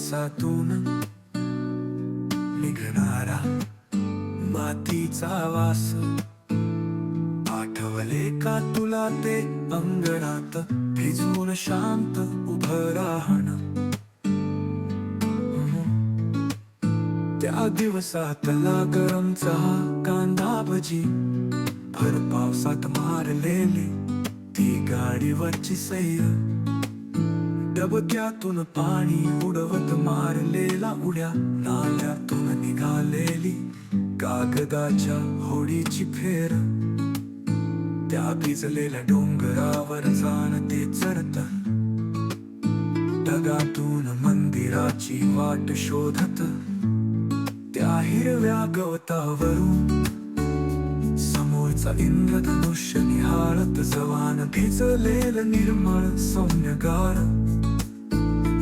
पावसातून निघणारा मातीचा वास आठवले का तुला ते अंगणात भिजून शांत उभं राहणं. त्या दिवसातला गरम चहा कांदा भजी भर पावसात मारलेली ती गाडीवरची सैर. डबक्यातून पाणी उडवत मारलेला उड्या नाल्यातून निघालेली कागदाच्या होडीची फेर. त्या भिजलेल्या डोंगरावर जाण ते चढत ढगातून मंदिराची वाट शोधत. त्या हिरव्या गवतावरून समोरचा इंद्रधनुष्य निहाळत जवान भिजलेलं निर्मळ सौम्यगार.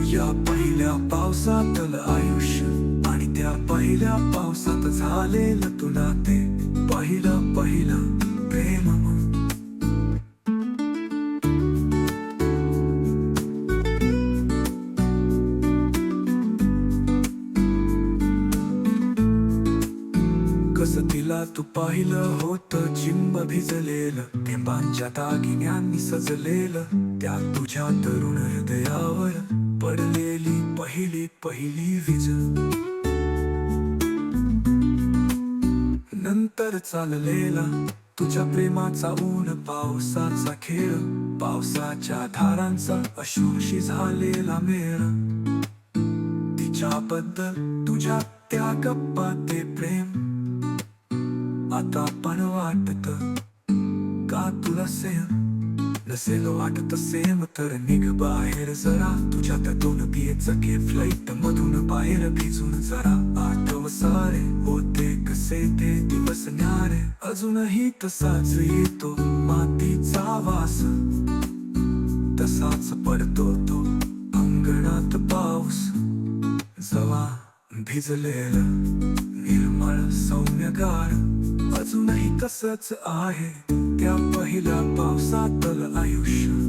या पहिल्या पावसातलं आयुष्य आणि त्या पहिल्या पावसात झालेलं तुला ते पहिलं प्रेम. कसं तिला तू पाहिलं होतं चिंब भिजलेलं थेंबांच्या दागिन्यांनी सजलेलं. त्या तुझ्या तरुण हृदयावर पडलेली पहिली वीज. नंतर चाललेला तुझ्या प्रेमाचा ऊन पावसाचा खेळ. पावसाच्या धारांचा अश्रूशी झालेला मेळ. तिच्याबद्दल तुझ्या त्या गप्पा ते प्रेम आता पण वाटत का तुला सेम. नसेल वाटत सेम तर निघ बाहेर जरा. तुझ्या त्या दोन बियेचा घे फ्लाईट मधून बाहेर भिजून जरा. आठव सारे होते कसे ते दिवस न्यारे. अजूनही तसाच येतो मातीचा वास. तसाच पडतो तो अंगणात पाऊस. जवा भिजलेलं निर्मळ सौम्यगार अजूनही तसंच आहे त्या पहिल्या पावसातलं आयुष्य.